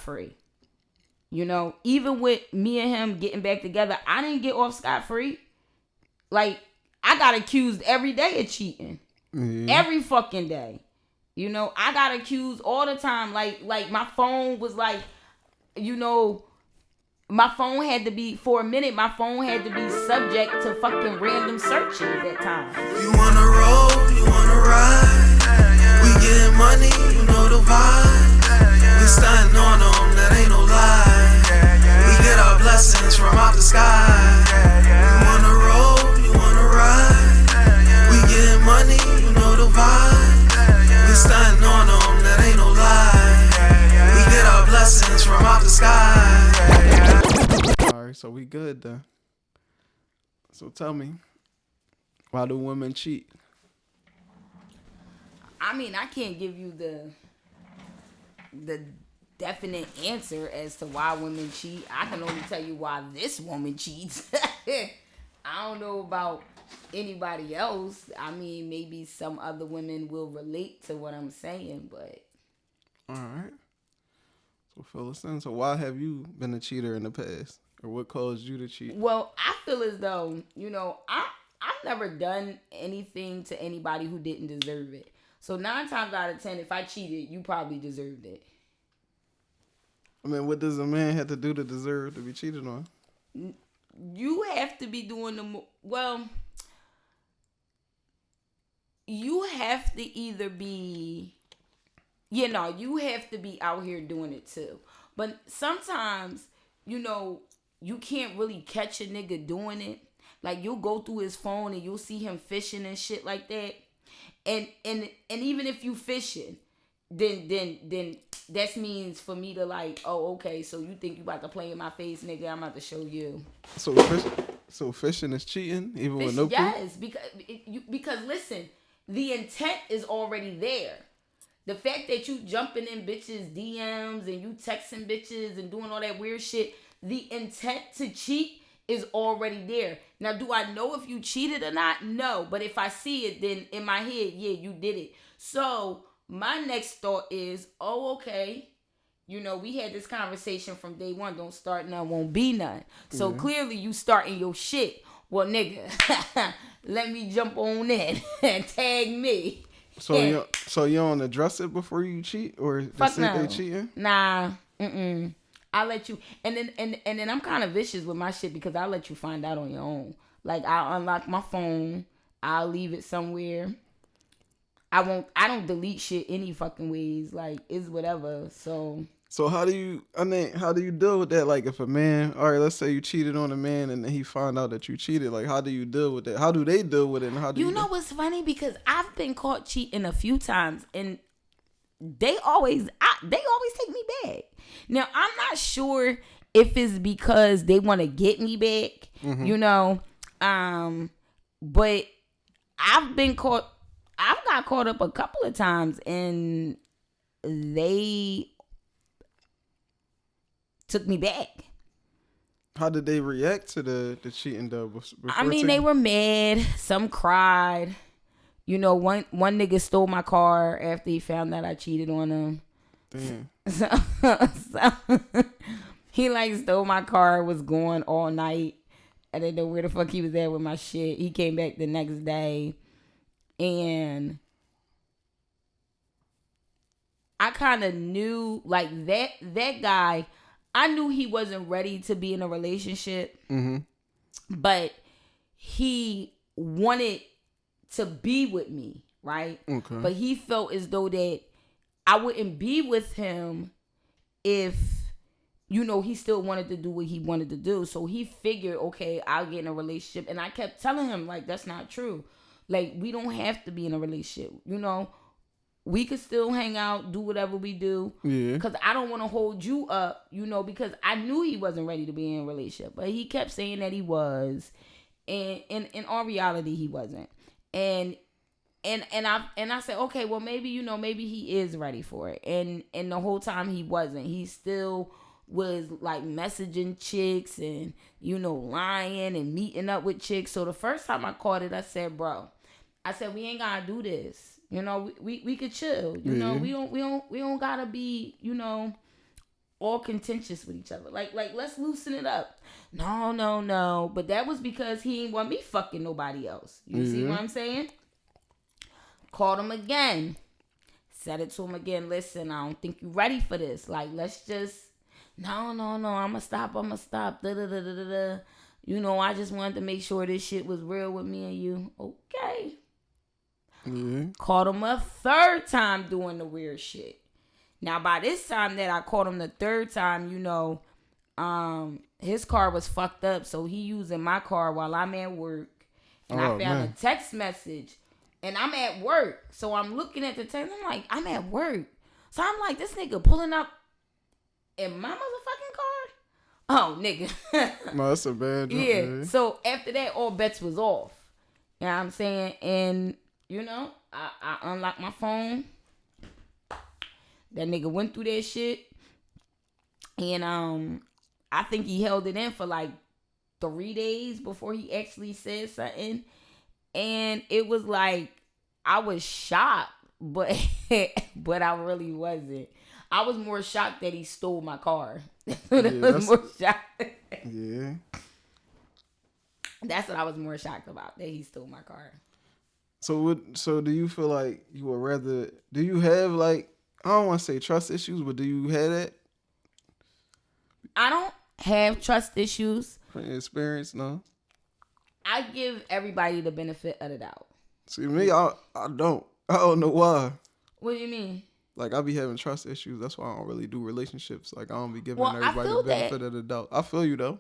scot-free. You know, even with me and him getting back together, I didn't get off scot-free. Like, I got accused every day of cheating. Every fucking day. You know, I got accused all the time. Like my phone was like, you know, my phone had to be, for a minute, my phone had to be subject to fucking random searches at times. You wanna roll, you wanna ride. We getting money, you know the vibe. We stunting on them, that ain't no lie. We get our blessings from out the sky. You wanna roll, you wanna ride. We getting money, you know the vibe. We stunting on them, that ain't no lie. We get our blessings from out the sky. Alright, so we good then. So tell me, why do women cheat? I mean, I can't give you the definite answer as to why women cheat. I can only tell you why this woman cheats. I don't know about anybody else. I mean, maybe some other women will relate to what I'm saying, but... Alright. So fill us in. So why have you been a cheater in the past? Or what caused you to cheat? Well, I feel as though, you know, I've never done anything to anybody who didn't deserve it. So 9 times out of 10, if I cheated, you probably deserved it. I mean, what does a man have to do to deserve to be cheated on? You have to be doing you have to either be, you know, you have to be out here doing it too. But sometimes, you know, you can't really catch a nigga doing it. Like, you'll go through his phone and you'll see him fishing and shit like that. And even if you fishing, then that means for me to like, oh, okay, so you think you about to play in my face, nigga? I'm about to show you. So fishing is cheating, even with no proof? Yes, because listen, the intent is already there. The fact that you jumping in bitches' DMs and you texting bitches and doing all that weird shit, the intent to cheat is already there. Now, do I know if you cheated or not? No. But if I see it, then in my head, yeah, you did it. So my next thought is, oh, okay. You know, we had this conversation from day one. Don't start none, won't be none. So clearly you starting your shit. Well, nigga, let me jump on in and tag me. So you don't address it before you cheat, or Fuck say no. they cheating? Nah, I'll let you, and then I'm kind of vicious with my shit because I'll let you find out on your own. Like, I'll unlock my phone, I'll leave it somewhere. I don't delete shit any fucking ways. Like, it's whatever. So how do you deal with that? Like, if a man, all right, let's say you cheated on a man and then he found out that you cheated, like, how do you deal with that? How do they deal with it? And how do you know what's funny? Because I've been caught cheating a few times and they always take me back. Now, I'm not sure if it's because they want to get me back, you know, but I've got caught up a couple of times and they took me back. How did they react to the cheating though? I mean, they were mad. Some cried. You know, one nigga stole my car after he found out I cheated on him. Damn. So he like stole my car, was gone all night. I didn't know where the fuck he was at with my shit. He came back the next day and I kind of knew like that guy, I knew he wasn't ready to be in a relationship, but he wanted to be with me, right? Okay. But he felt as though that I wouldn't be with him if, you know, he still wanted to do what he wanted to do. So he figured, okay, I'll get in a relationship. And I kept telling him, like, that's not true. Like, we don't have to be in a relationship, you know? We could still hang out, do whatever we do. Yeah. Because I don't want to hold you up, you know, because I knew he wasn't ready to be in a relationship. But he kept saying that he was. And in all reality, he wasn't. And I said, okay, well, maybe, you know, maybe he is ready for it. And the whole time he wasn't. He still was, like, messaging chicks and, you know, lying and meeting up with chicks. So the first time I caught it, I said, bro, we ain't got to do this. You know, we could chill. You know, we don't gotta be, you know, all contentious with each other. Like let's loosen it up. No. But that was because he didn't want me fucking nobody else. You see what I'm saying? Called him again. Said it to him again. Listen, I don't think you're ready for this. Like, let's just... No. I'ma stop. Da. You know, I just wanted to make sure this shit was real with me and you. Okay. Yeah. Called him a third time doing the weird shit. Now, by this time that I called him the third time, you know, his car was fucked up. So he using my car while I'm at work. And I found a text message. And I'm at work. So I'm looking at the text. I'm like, I'm at work. So I'm like, this nigga pulling up in my motherfucking car? Oh, nigga. No, that's a bad joke. Yeah. So after that, all bets was off. You know what I'm saying? And, you know, I unlocked my phone. That nigga went through that shit. And I think he held it in for like 3 days before he actually said something. And it was like, I was shocked, but I really wasn't. I was more shocked that he stole my car. More shocked. Yeah. That's what I was more shocked about, that he stole my car. So do you feel like you would rather, do you have like, I don't want to say trust issues, but do you have that? I don't have trust issues. From your experience, no? I give everybody the benefit of the doubt. See, me, I don't. I don't know why. What do you mean? Like, I be having trust issues. That's why I don't really do relationships. Like, I don't be giving Well, everybody the benefit of the doubt. I feel you, though.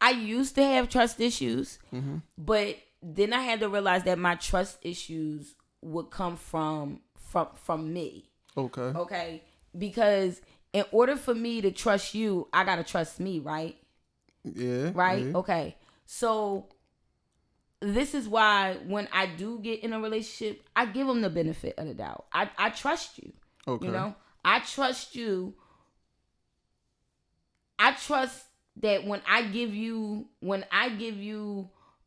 I used to have trust issues, Mm-hmm. but then I had to realize that my trust issues would come from me. Okay. Okay? Because in order for me to trust you, I got to trust me, right? Yeah. Right? Yeah. Okay. So this is why when I do get in a relationship, I give them the benefit of the doubt. I trust you. Okay. You know? I trust you. I trust that when I give you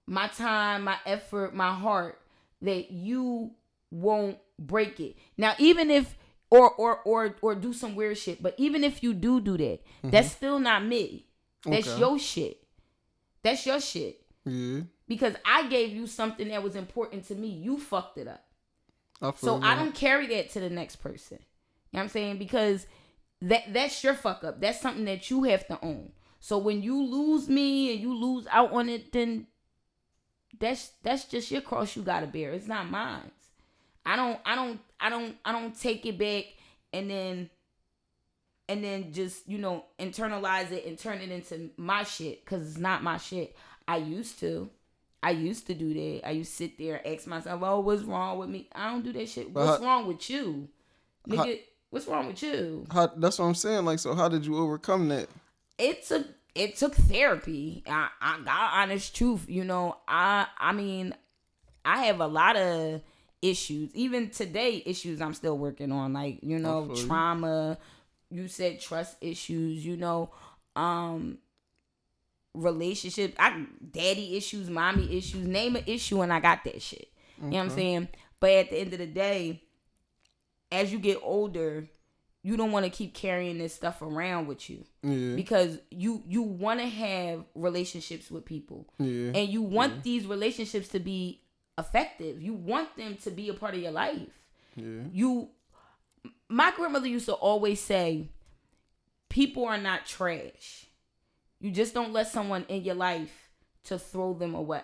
my time, my effort, my heart, that you won't break it. Now, even if or do some weird shit, but even if you do that, that's still not me. That's your shit. That's your shit. Yeah. Because I gave you something that was important to me. You fucked it up. I don't carry that to the next person. You know what I'm saying? Because that's your fuck up. That's something that you have to own. So when you lose me and you lose out on it, then that's just your cross you gotta bear. It's not mine. I don't take it back and then just, you know, internalize it and turn it into my shit, because it's not my shit. I used to do that. I used to sit there and ask myself, oh, what's wrong with me? I don't do that shit. What's wrong with you? Nigga, what's wrong with you? That's what I'm saying. Like, so how did you overcome that? It took therapy. I got honest truth. You know, I mean, I have a lot of issues. Even today, issues I'm still working on. Like, you know, trauma. You said trust issues, you know, relationship, daddy issues, mommy issues, name an issue and I got that shit. You know what I'm saying? But at the end of the day, as you get older, you don't want to keep carrying this stuff around with you. Yeah. Because you want to have relationships with people. Yeah. And you want these relationships to be effective. You want them to be a part of your life. Yeah. My grandmother used to always say, people are not trash. You just don't let someone in your life to throw them away.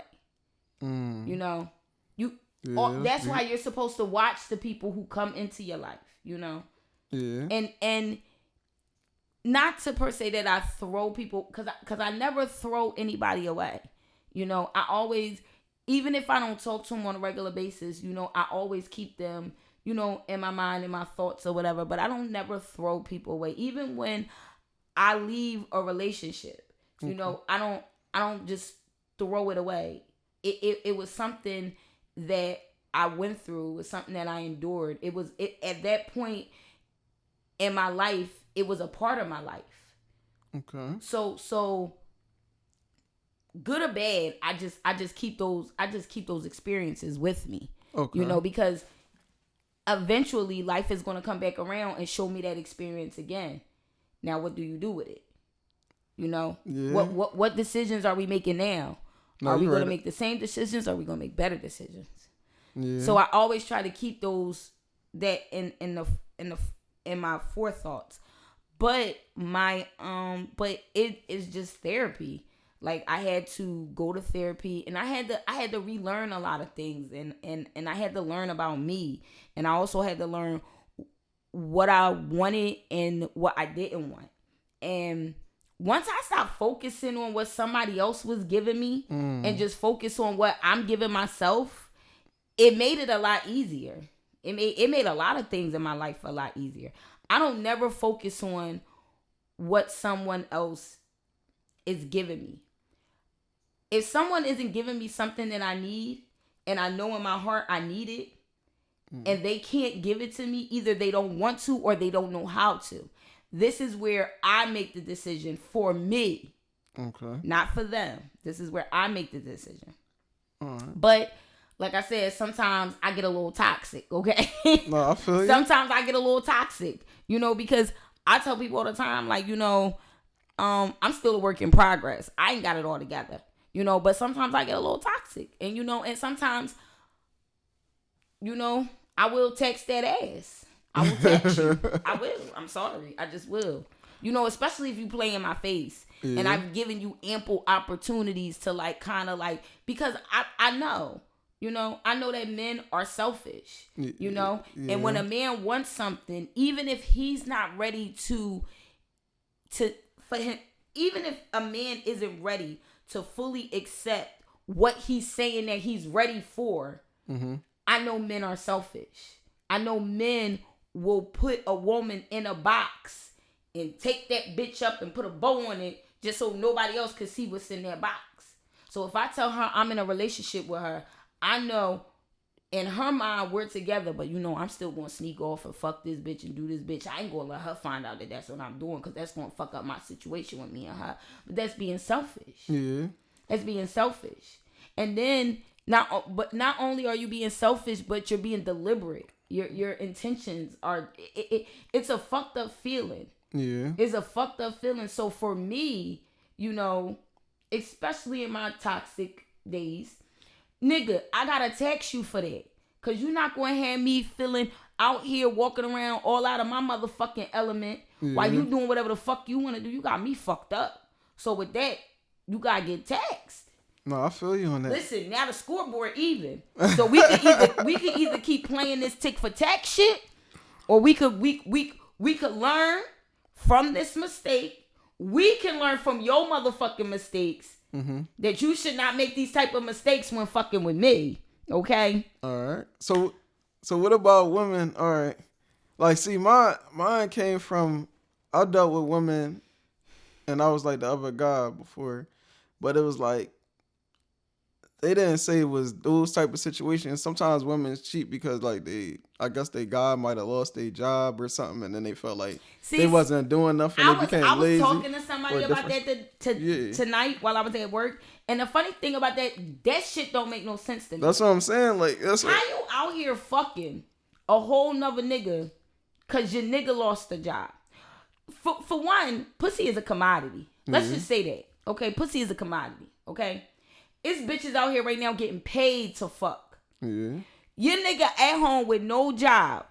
You know? That's why you're supposed to watch the people who come into your life, you know? Yeah. And not to per se that I throw people, because I never throw anybody away. You know, I always, even if I don't talk to them on a regular basis, you know, I always keep them, you know, in my mind, in my thoughts or whatever. But I don't never throw people away. Even when I leave a relationship, you know, I don't just throw it away. It was something that I went through. It was something that I endured. At that point in my life, it was a part of my life. Okay. So good or bad, I just keep those experiences with me. Okay. You know, because eventually life is going to come back around and show me that experience again. Now what do you do with it? You know, Yeah. what decisions are we making now? No, are we you going right. to make the same decisions? Or are we going to make better decisions? Yeah. So I always try to keep those that in my forethoughts. But it is just therapy. Like I had to go to therapy, and I had to relearn a lot of things, and I had to learn about me, and I also had to learn what I wanted and what I didn't want. And once I stopped focusing on what somebody else was giving me and just focus on what I'm giving myself, it made it a lot easier. It made a lot of things in my life a lot easier. I don't never focus on what someone else is giving me. If someone isn't giving me something that I need, and I know in my heart I need it, and they can't give it to me, either they don't want to or they don't know how to. This is where I make the decision for me. Okay. Not for them. This is where I make the decision. All right. But like I said, sometimes I get a little toxic, okay? No, I feel you. Sometimes I get a little toxic, because I tell people all the time, like, I'm still a work in progress. I ain't got it all together, but sometimes I get a little toxic. And, and sometimes, I will text that ass. I will text you. I will. I'm sorry. I just will. Especially if you play in my face. Yeah. And I've given you ample opportunities to because I know. I know that men are selfish, Yeah. And when a man wants something, even if he's not ready even if a man isn't ready to fully accept what he's saying that he's ready for, I know men are selfish. I know men will put a woman in a box and take that bitch up and put a bow on it just so nobody else could see what's in that box. So if I tell her I'm in a relationship with her, I know in her mind we're together, but I'm still going to sneak off and fuck this bitch and do this bitch. I ain't going to let her find out that that's what I'm doing, because that's going to fuck up my situation with me and her. But that's being selfish. Yeah. That's being selfish. And then not only are you being selfish, but you're being deliberate. Your intentions are it's a fucked up feeling. Yeah. It's a fucked up feeling. So for me, especially in my toxic days, nigga, I gotta text you for that. Cause you're not gonna have me feeling out here walking around all out of my motherfucking element while you doing whatever the fuck you wanna do. You got me fucked up. So with that, you gotta get text. No, I feel you on that. Listen, now the scoreboard even. So we could either keep playing this tick for tack shit, or we could learn from this mistake. We can learn from your motherfucking mistakes. That you should not make these type of mistakes when fucking with me. Okay? All right. So what about women? All right. Like, see, mine came from, I dealt with women, and I was like the other guy before, but it was like, they didn't say it was those type of situations. Sometimes women cheat because I guess they guy might have lost their job or something, and then they felt like they wasn't doing enough, and they became lazy. I was talking to somebody about that tonight while I was at work, and the funny thing about that shit don't make no sense to me. That's what I'm saying. Like, that's how you out here fucking a whole nother nigga because your nigga lost the job. For one, pussy is a commodity. Let's just say that. Okay, pussy is a commodity. Okay. It's bitches out here right now getting paid to fuck. Yeah. Your nigga at home with no job,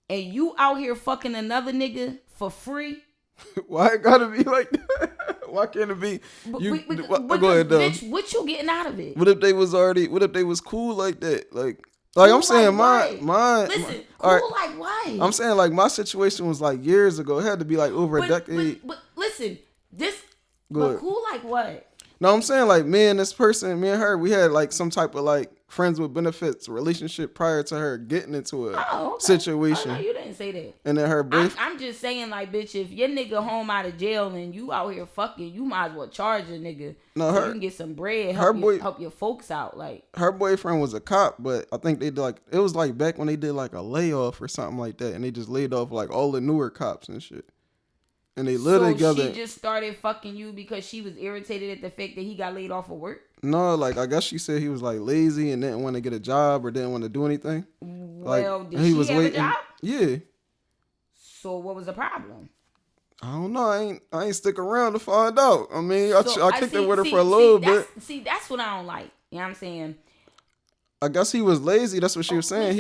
and you out here fucking another nigga for free. Why it gotta be like that? Why can't it be? Go ahead, though. Bitch, what you getting out of it? What if they was cool like that? Like I'm saying, mine. Listen, cool like what? I'm saying like my situation was like years ago. It had to be like over a decade. But listen, cool like what? No, I'm saying like me and her, we had like some type of like friends with benefits relationship prior to her getting into a situation. Oh, no, you didn't say that. And then her boyfriend. I'm just saying like, bitch, if your nigga home out of jail and you out here fucking, you might as well charge a nigga so you can get some bread, help your folks out. Like, her boyfriend was a cop, but I think they did like, it was like back when they did like a layoff or something like that, and they just laid off like all the newer cops and shit. And they live together. She just started fucking you because she was irritated at the fact that he got laid off of work? No, like I guess she said he was like lazy and didn't want to get a job or didn't want to do anything. Well, did she have a job? Yeah. So what was the problem? I don't know. I ain't stick around to find out. I mean, I kicked it with her for a see, little bit. That's what I don't like. You know what I'm saying? I guess he was lazy. That's what she was saying.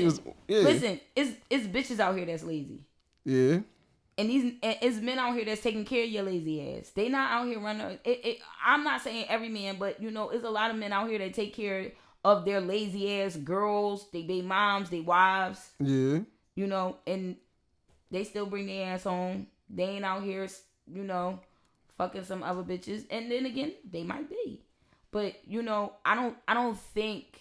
Listen, it's bitches out here that's lazy. Yeah. And it's men out here that's taking care of your lazy ass. They not out here running. I'm not saying every man, but it's a lot of men out here that take care of their lazy ass girls, they moms, they wives. Yeah. And they still bring their ass home. They ain't out here, fucking some other bitches. And then again, they might be. But, I don't think.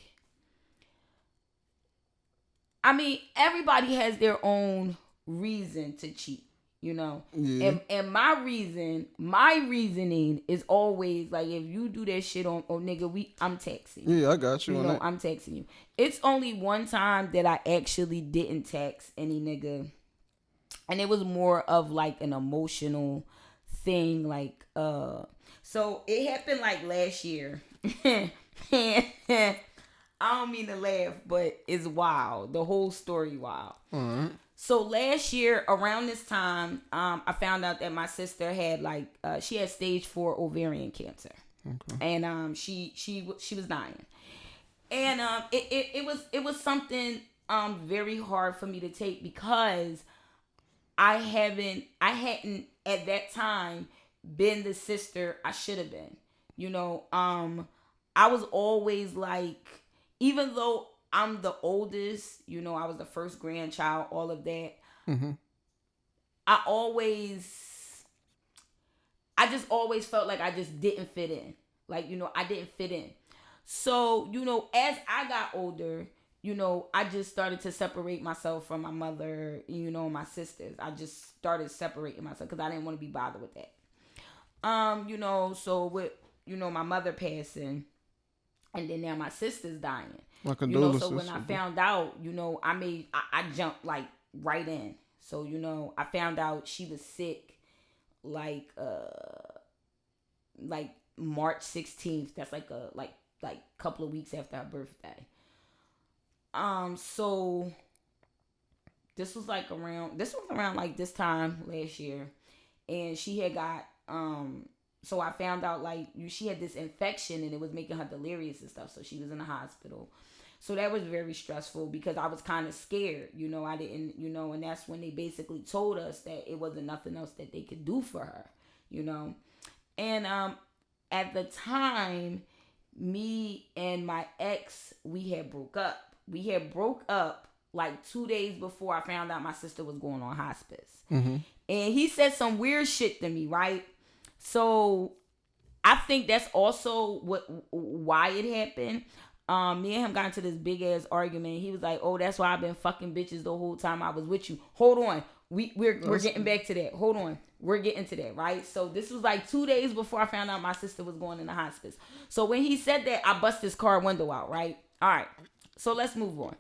I mean, everybody has their own reason to cheat, Yeah. And my reasoning is always like, if you do that shit on nigga, I'm texting. Yeah, I got you. I'm texting you. It's only one time that I actually didn't text any nigga. And it was more of like an emotional thing. Like, so it happened like last year. I don't mean to laugh, but it's wild. The whole story wild. Mm-hmm. So last year around this time, I found out that my sister had she had stage 4 ovarian cancer. Okay. And she was dying. And it was something very hard for me to take because I hadn't at that time been the sister I should have been. I was always like, even though I'm the oldest, I was the first grandchild, all of that. Mm-hmm. I just always felt like I just didn't fit in. Like, I didn't fit in. So, as I got older, I just started to separate myself from my mother, my sisters. I just started separating myself because I didn't want to be bothered with that. So with, my mother passing and then now my sister's dying. My condolences. So when I found out, I jumped like right in. So, I found out she was sick like March 16th. That's like a couple of weeks after her birthday. So this was around like this time last year, and she had got so I found out she had this infection and it was making her delirious and stuff. So she was in the hospital. So that was very stressful because I was kind of scared, I didn't, and that's when they basically told us that it wasn't nothing else that they could do for her, and at the time, me and my ex, we had broke up. We had broke up like 2 days before I found out my sister was going on hospice. Mm-hmm. And he said some weird shit to me, right? So I think that's also why it happened. Me and him got into this big ass argument. He was like, "Oh, that's why I've been fucking bitches the whole time I was with you." Hold on. We're getting back to that. Hold on. We're getting to that, right? So this was like 2 days before I found out my sister was going into hospice. So when he said that, I bust his car window out, right? All right. So let's move on.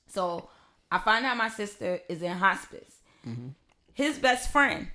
So I find out my sister is in hospice. Mm-hmm. His best friend,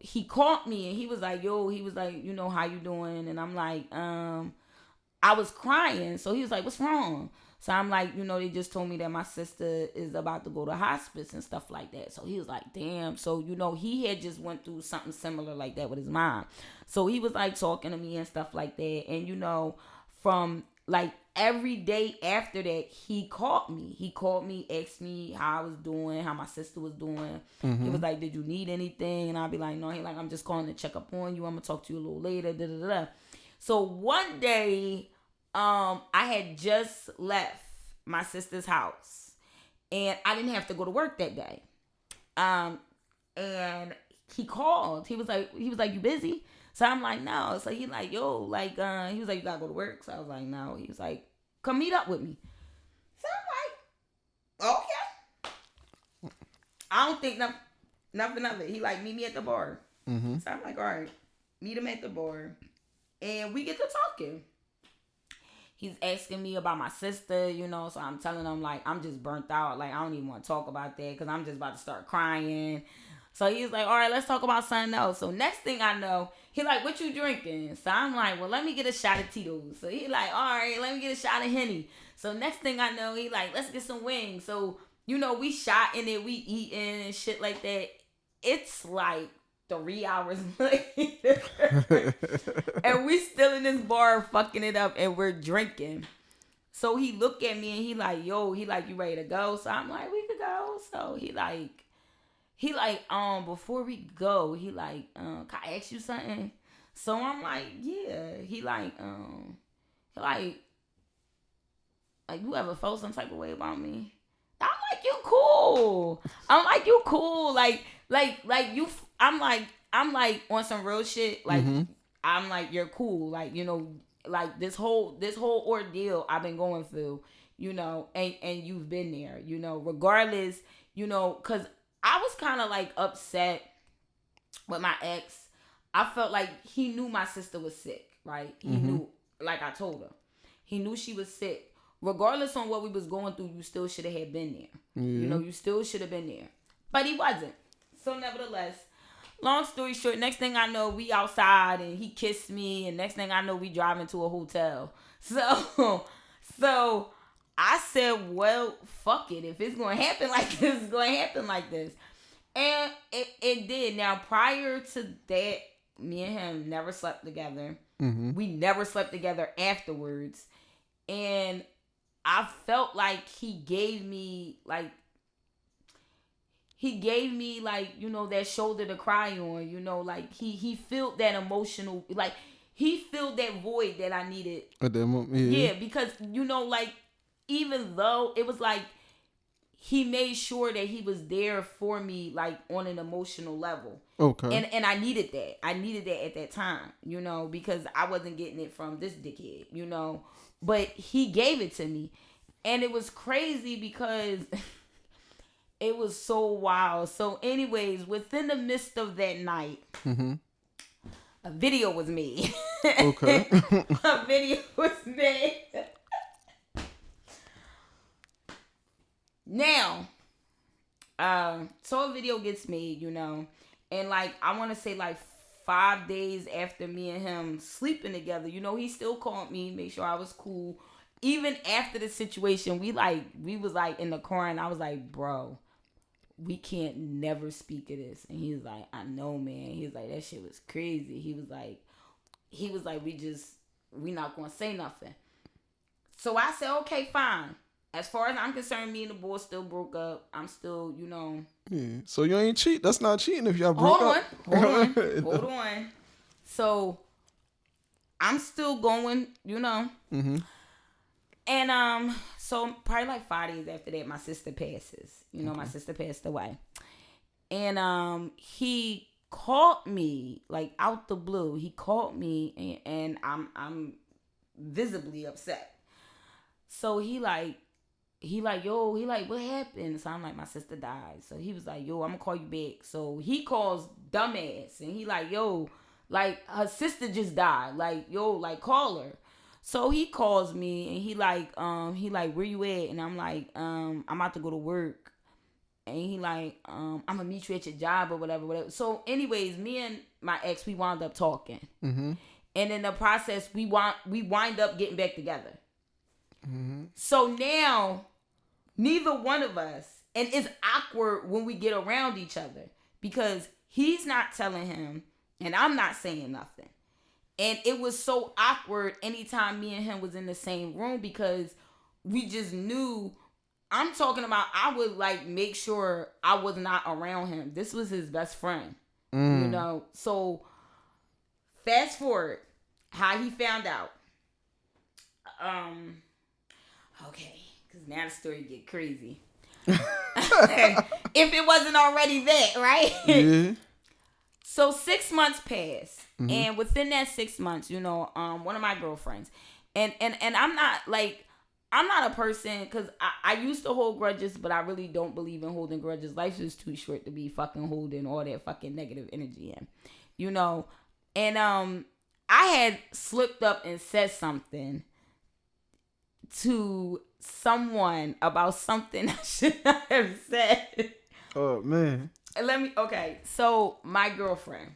he called me and he was like, "Yo," he was like, "How you doing?" And I'm like, I was crying. So he was like, "What's wrong?" So I'm like, they just told me that my sister is about to go to hospice and stuff like that. So he was like, damn. So, he had just went through something similar like that with his mom. So he was like talking to me and stuff like that. And, from like every day after that, he called me, asked me how I was doing, how my sister was doing. Mm-hmm. He was like, "Did you need anything?" And I'd be like, "No." He like, "I'm just calling to check up on you. I'm going to talk to you a little later." Da, da, da, da. So one day, I had just left my sister's house and I didn't have to go to work that day. And he called. He was like, "You busy?" So I'm like, "No." So he like, "Yo," like, he was like, "You gotta go to work." So I was like, "No." He was like, "Come meet up with me." So I'm like, "Okay." I don't think nothing of it. He like, "Meet me at the bar." Mm-hmm. So I'm like, "All right." Meet him at the bar. And we get to talking. He's asking me about my sister, so I'm telling him, like, I'm just burnt out. Like, I don't even want to talk about that because I'm just about to start crying. So he's like, "All right, let's talk about something else." So next thing I know, he like, "What you drinking?" So I'm like, "Well, let me get a shot of Tito's." So he like, "All right, let me get a shot of Henny." So next thing I know, he like, "Let's get some wings." So, we shot in it, we eating and shit like that. it's like 3 hours later. And we still in this bar fucking it up and we're drinking. So he looked at me and he like, yo, you ready to go? So I'm like, we could go. So he like, before we go, he like, can I ask you something? So I'm like, yeah. He like, you ever felt some type of way about me? I'm like, you cool. Like you. I'm like on some real shit. Like I'm like, you're cool. Like, you know, like this whole ordeal I've been going through, you know, and you've been there, you know, regardless, you know, cause I was kind of like upset with my ex. I felt like he knew my sister was sick, right? He knew, like I told her, he knew she was sick. Regardless on what we was going through, you still should have been there. You know, you still should have been there. But he wasn't. So nevertheless, long story short, next thing I know, we outside and he kissed me, and next thing I know, we driving to a hotel. So I said, well, fuck it. If it's going to happen like this, it's going to happen like this. And it did. Now, prior to that, me and him never slept together. We never slept together afterwards. And I felt like he gave me like, you know, that shoulder to cry on, you know, like he filled that emotional, like he filled that void that I needed. At that moment, yeah, because, you know, like, even though it was like, he made sure that he was there for me, like, on an emotional level. Okay. And I needed that. I needed that at that time, you know, because I wasn't getting it from this dickhead, you know. But he gave it to me. And it was crazy because it was so wild. So anyways, within the midst of that night, a video was made. Okay. A video was made. Now, so a video gets made, you know, and like, I want to say like 5 days after me and him sleeping together, you know, he still called me, made sure I was cool. Even after the situation, we was like in the car, and I was like, bro, we can't never speak of this. And he was like, I know, man. He was like, that shit was crazy. He was like, we not gonna say nothing. So I said, okay, fine. As far as I'm concerned, me and the boy still broke up. I'm still, you know. Yeah. So you ain't cheat. That's not cheating if y'all broke up. Hold on. So I'm still going, you know. And so probably like 5 days after that, my sister passes. You know, my sister passed away. And he called me like out the blue. He called me, and I'm visibly upset. So he like, what happened? So I'm like, my sister died. So he was like, yo, I'm gonna call you back. So he calls dumbass, and he like, yo, like, her sister just died. Like, yo, like, call her. So he calls me, and he like, where you at? And I'm like, I'm about to go to work. And he like, I'm gonna meet you at your job or whatever. So anyways, me and my ex, we wound up talking. And in the process, we wind up getting back together. So now, neither one of us, and it's awkward when we get around each other, because he's not telling him, and I'm not saying nothing. And it was so awkward anytime me and him was in the same room, because we just knew, I'm talking about, I would like make sure I was not around him. This was his best friend, you know? So fast forward, how he found out. Okay, because now the story get crazy. If it wasn't already that, right? Yeah. So 6 months passed, and within that 6 months, you know, one of my girlfriends, and I'm not a person, because I used to hold grudges, but I really don't believe in holding grudges. Life's just too short to be fucking holding all that fucking negative energy in, you know. And I had slipped up and said something to someone about something I should not have said. Oh man. So my girlfriend.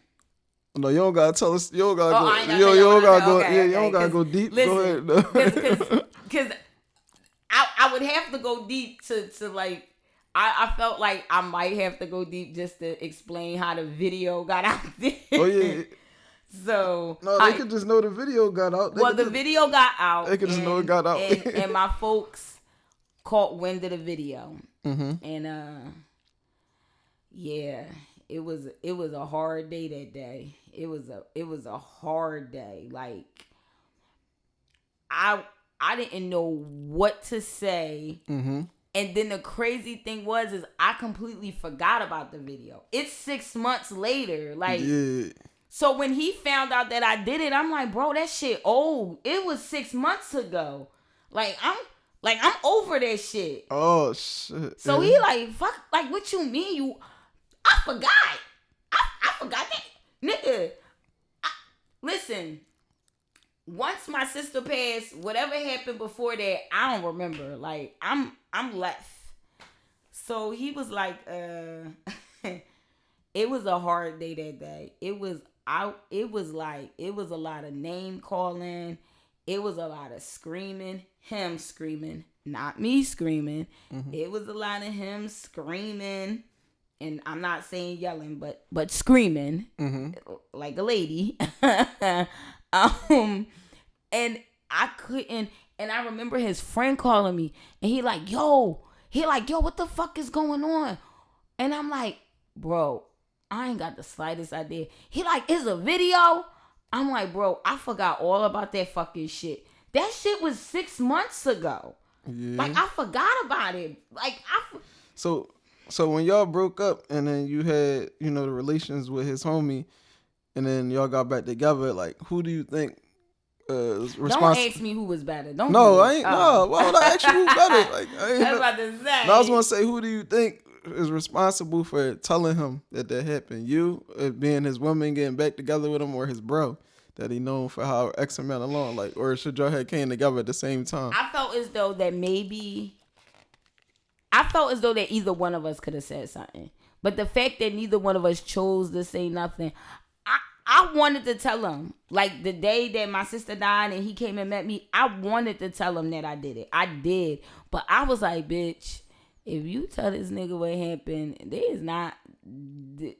No, you don't gotta tell us. You don't gotta go. You don't gotta go. Yeah, you don't gotta go deep. Listen, go ahead. Because I would have to go deep to like. I felt like I might have to go deep just to explain how the video got out there. Oh yeah. So No, they could just know the video got out. The video got out. They could just know it got out. and my folks caught wind of the video. Mm-hmm. And yeah, it was a hard day that day. It was a hard day. Like I didn't know what to say. Mm-hmm. And then the crazy thing is I completely forgot about the video. It's 6 months later. Like, yeah. So when he found out that I did it, I'm like, bro, that shit old. It was 6 months ago. I'm over that shit. Oh shit. So he like, fuck, like, what you mean? I forgot. I forgot that. Nigga, listen. Once my sister passed, whatever happened before that, I don't remember. Like, I'm left. So he was like, it was a hard day that day. It was a lot of name calling. It was a lot of screaming. Him screaming, not me screaming. Mm-hmm. It was a lot of him screaming. And I'm not saying yelling, but screaming, mm-hmm. like a lady. And I couldn't, and I remember his friend calling me, and he like, yo, what the fuck is going on? And I'm like, bro, I ain't got the slightest idea. He like, is a video? I'm like, bro, I forgot all about that fucking shit. That shit was 6 months ago. Yeah. Like, I forgot about it. Like, So when y'all broke up, and then you had, the relations with his homie, and then y'all got back together, like, who do you think don't ask me who was better. Don't. No, I ain't. No, why would I ask you who better? Like, I was about to say. No, I was gonna say, who do you think is responsible for telling him that happened? You, being his woman, getting back together with him, or his bro that he known for how X amount of long? Like, or should y'all had came together at the same time? I felt as though that either one of us could have said something, but the fact that neither one of us chose to say nothing. I wanted to tell him, like, the day that my sister died and he came and met me, I wanted to tell him that I did it. I did. But I was like, bitch, if you tell this nigga what happened, they is not going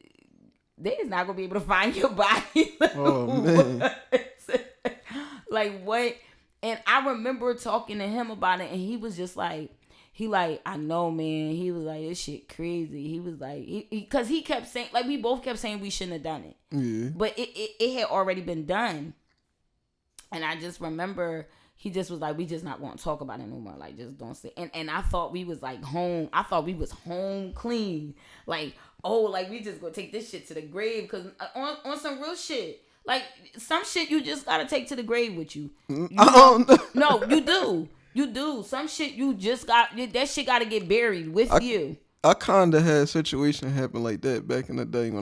to be able to find your body. Oh, man. Like, what? And I remember talking to him about it, and he was just like, I know, man. He was like, this shit crazy. He was like, because he kept saying, like, we both kept saying we shouldn't have done it. Yeah. But it had already been done. And I just remember he just was like, we just not going to talk about it no more. Like, just don't say. And I thought we was like home. I thought we was home clean. Like, oh, like, we just going to take this shit to the grave. Because on some real shit. Like, some shit you just got to take to the grave with you. No, you do. You do. Some shit you just got, that shit got to get buried with you. I kind of had a situation happen like that back in the day when